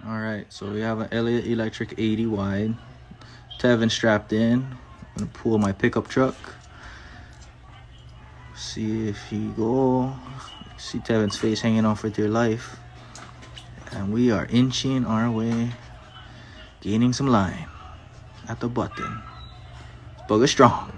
Alright, so we have an Elliott Electric 80 wide. Tevin strapped in. I'm gonna pull my pickup truck. See if he go. See Tevin's face hanging on for dear life. And we are inching our way, gaining some line at the button. Bugger strong.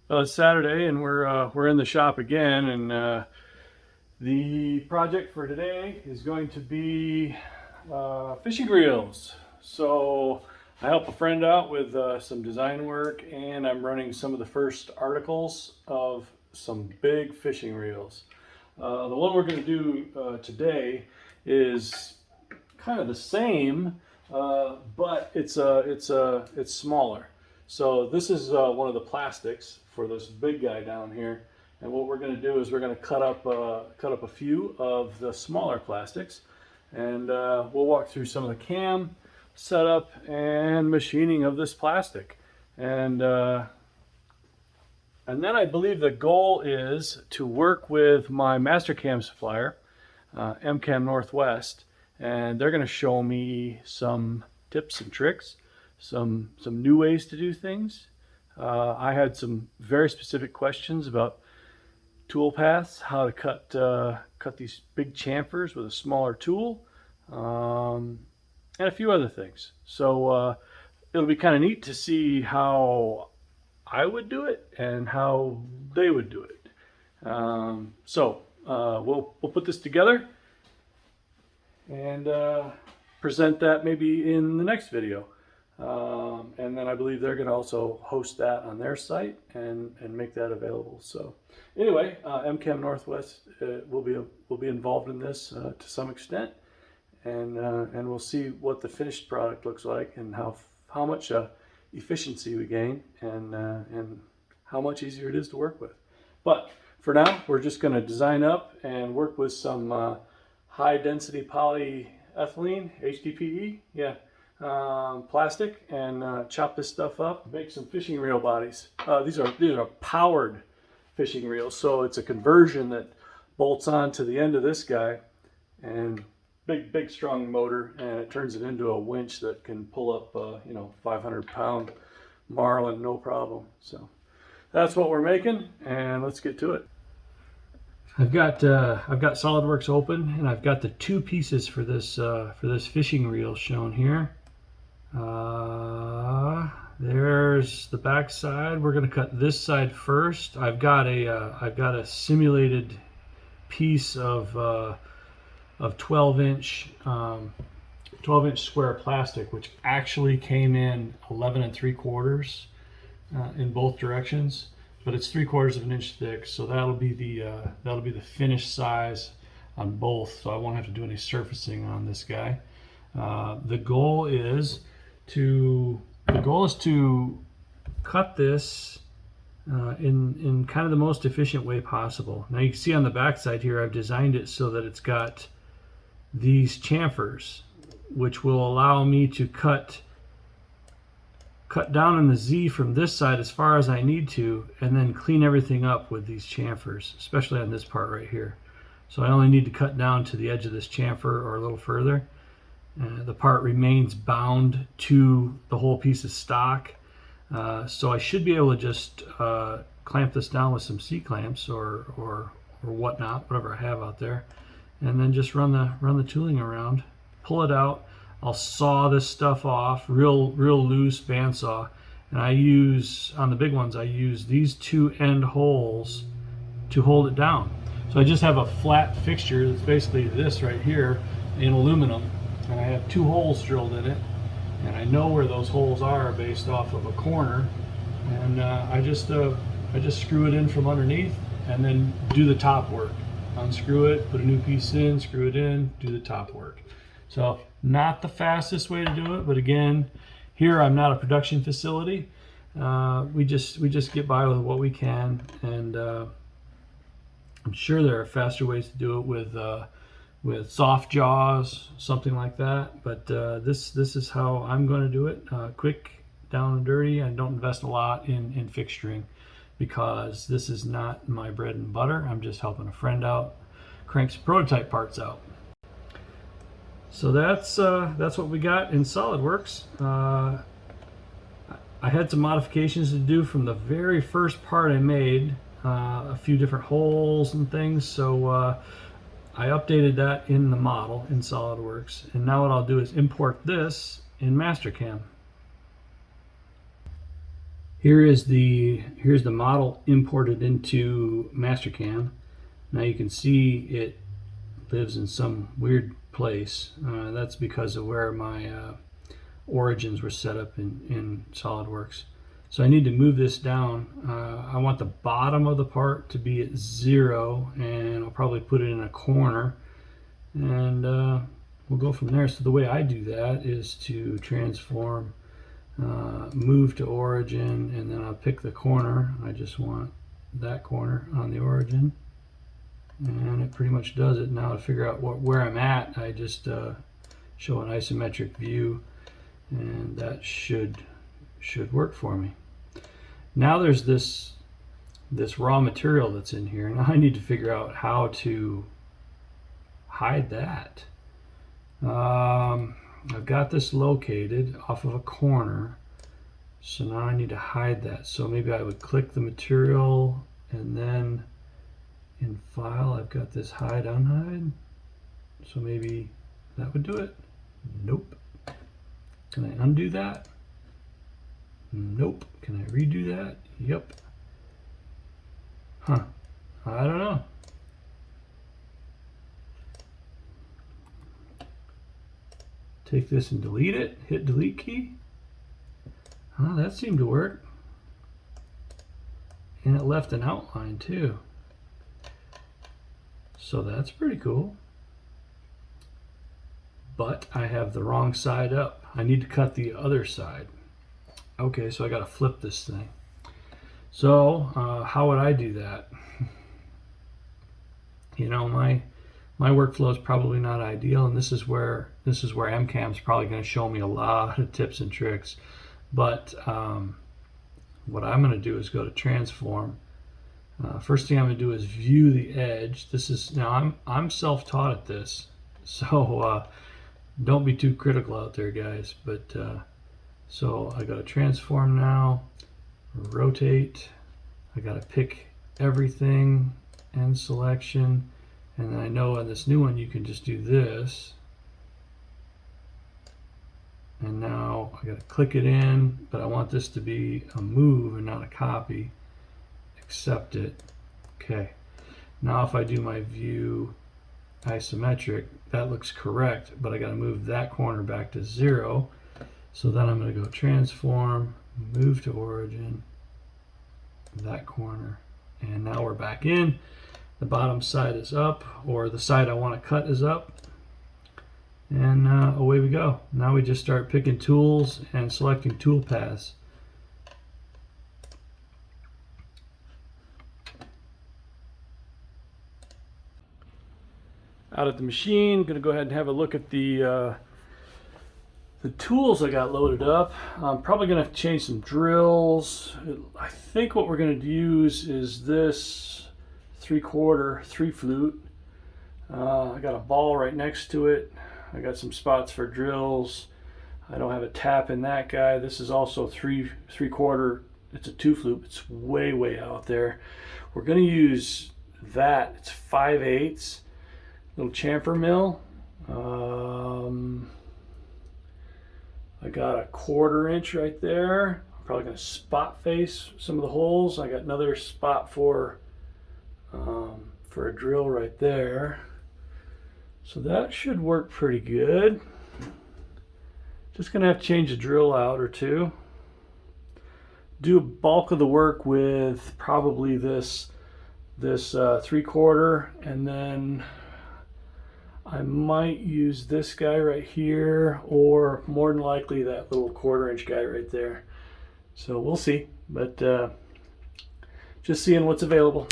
Well, it's Saturday and we're in the shop again, and the project for today is going to be fishing reels. So I help a friend out with some design work, and I'm running some of the first articles of some big fishing reels. The one we're going to do today is kind of the same, but it's smaller. So this is one of the plastics for this big guy down here, and what we're going to do is we're going to cut up a few of the smaller plastics, and we'll walk through some of the cam setup and machining of this plastic, and then I believe the goal is to work with my Mastercam supplier, MCAM Northwest, and they're going to show me some tips and tricks, some new ways to do things. I had some very specific questions about tool paths, how to cut these big chamfers with a smaller tool, and a few other things. So it'll be kind of neat to see how I would do it and how they would do it. So we'll put this together and present that maybe in the next video. And then I believe they're going to also host that on their site and make that available. So anyway, MCAM Northwest will be involved in this to some extent, and we'll see what the finished product looks like and how much efficiency we gain and how much easier it is to work with. But for now, we're just going to design up and work with some high density polyethylene, HDPE, plastic, and chop this stuff up, make some fishing reel bodies. These are powered fishing reels, so it's a conversion that bolts on to the end of this guy, and big strong motor, and it turns it into a winch that can pull up 500-pound marlin no problem. So that's what we're making, and let's get to it. I've got SolidWorks open, and I've got the two pieces for this fishing reel shown here. There's the back side. We're going to cut this side first. I've got a simulated piece of 12-inch square plastic, which actually came in 11 3/4 in both directions, but it's 3/4 of an inch thick, so that'll be the finished size on both, so I won't have to do any surfacing on this guy. The goal is to cut this in kind of the most efficient way possible. Now you can see on the back side here, I've designed it so that it's got these chamfers, which will allow me to cut down on the Z from this side as far as I need to, and then clean everything up with these chamfers, especially on this part right here. So I only need to cut down to the edge of this chamfer or a little further. The part remains bound to the whole piece of stock, so I should be able to just clamp this down with some C-clamps or whatnot, whatever I have out there, and then just run the tooling around, pull it out. I'll saw this stuff off, real loose bandsaw, and I use, on the big ones, I use these two end holes to hold it down. So I just have a flat fixture that's basically this right here in aluminum, and I have two holes drilled in it, and I know where those holes are based off of a corner, and I just screw it in from underneath and then do the top work. Unscrew it, put a new piece in, screw it in, do the top work. So not the fastest way to do it, but again, here I'm not a production facility. We just get by with what we can, and I'm sure there are faster ways to do it with soft jaws, something like that. But this is how I'm going to do it. Quick, down and dirty. I don't invest a lot in fixturing because this is not my bread and butter. I'm just helping a friend out, crank some prototype parts out. So that's what we got in SolidWorks. I had some modifications to do from the very first part I made, a few different holes and things. So I updated that in the model in SolidWorks, and now what I'll do is import this in Mastercam. Here's the model imported into Mastercam. Now you can see it lives in some weird place. That's because of where my origins were set up in SolidWorks. So I need to move this down. I want the bottom of the part to be at 0, and I'll probably put it in a corner, and we'll go from there. So the way I do that is to transform, move to origin, and then I'll pick the corner. I just want that corner on the origin, and it pretty much does it. Now to figure out where I'm at, I just show an isometric view, and that should work for me. Now there's this raw material that's in here. Now I need to figure out how to hide that. I've got this located off of a corner, so now I need to hide that. So maybe I would click the material, and then in File I've got this hide unhide, so maybe that would do it. Nope. Can I undo that? Nope. Can I redo that? Yep. Huh. I don't know. Take this and delete it. Hit delete key. Huh, that seemed to work. And it left an outline too. So that's pretty cool. But I have the wrong side up. I need to cut the other side. Okay, so I got to flip this thing. So how would I do that? You know, my workflow is probably not ideal, and this is where MCAM is probably going to show me a lot of tips and tricks. But what I'm going to do is go to transform. First thing I'm going to do is view the edge. This is, now I'm self-taught at this, so don't be too critical out there, guys. But so I got to transform now, rotate. I got to pick everything and selection, and then I know on this new one you can just do this. And now I got to click it in, but I want this to be a move and not a copy. Accept it. Okay. Now if I do my view isometric, that looks correct, but I got to move that corner back to 0. So then I'm going to go transform, move to origin, that corner, and now we're back in. The bottom side is up, or the side I want to cut is up, and away we go. Now we just start picking tools and selecting tool paths. Out at the machine, going to go ahead and have a look at the tools I got loaded up. I'm probably going to have to change some drills. I think what we're going to use is this 3/4 3-flute. I got a ball right next to it. I got some spots for drills. I don't have a tap in that guy. This is also 3/4. It's a 2-flute. It's way out there. We're going to use that. It's 5/8. Little chamfer mill. I got a 1/4 inch right there. I'm probably going to spot face some of the holes. I got another spot for a drill right there. So that should work pretty good. Just going to have to change a drill out or two. Do a bulk of the work with probably this 3/4, and then I might use this guy right here, or more than likely that little 1/4 inch guy right there. So we'll see, but just seeing what's available.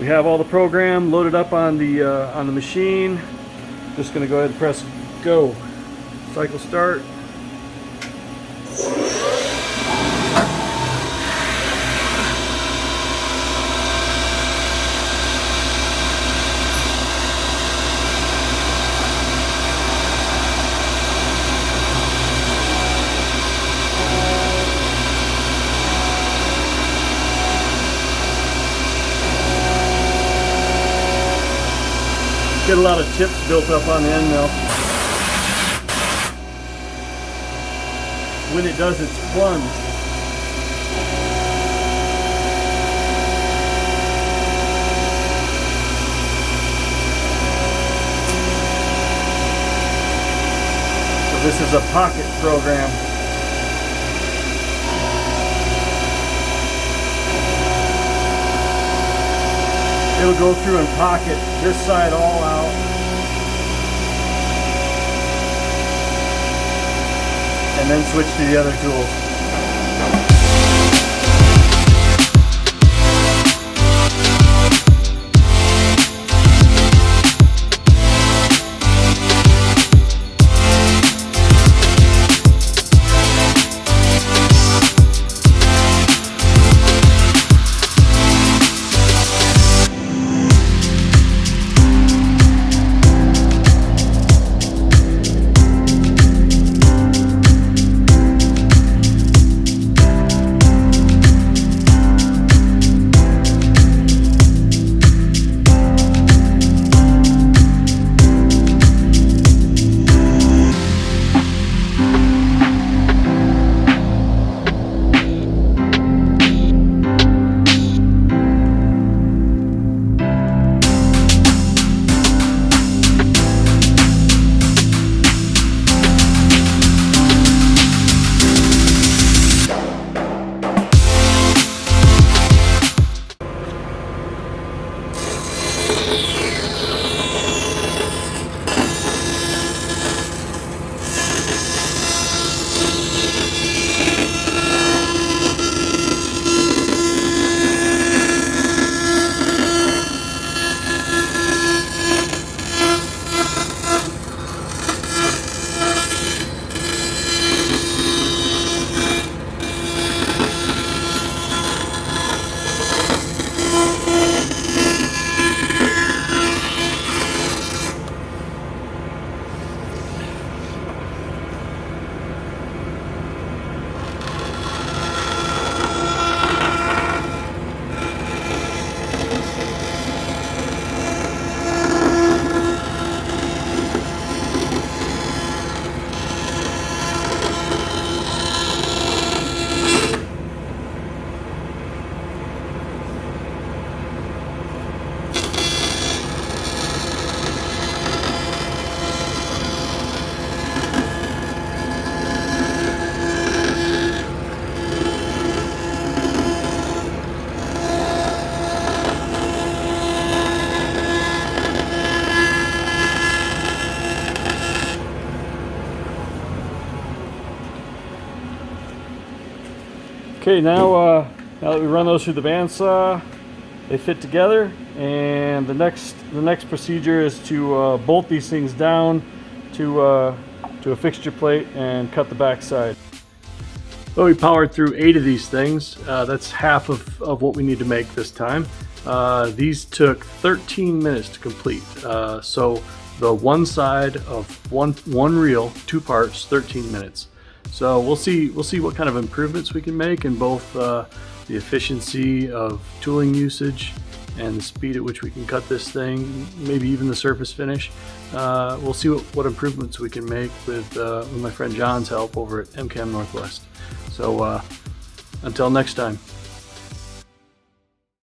We have all the program loaded up on the machine. Just going to go ahead and press go. Cycle start. Get a lot of chips built up on the end mill. When it does its plunge, so this is a pocket program. It'll go through and pocket this side all out. And then switch to the other tools. Okay, now that we run those through the bandsaw, they fit together, and the next procedure is to bolt these things down to a fixture plate and cut the back side. Well, we powered through 8 of these things. That's half of what we need to make this time. These took 13 minutes to complete. So the one side of one reel, 2 parts, 13 minutes. So we'll see what kind of improvements we can make in both the efficiency of tooling usage and the speed at which we can cut this thing, maybe even the surface finish. We'll see what improvements we can make with my friend John's help over at MCAM Northwest. So until next time.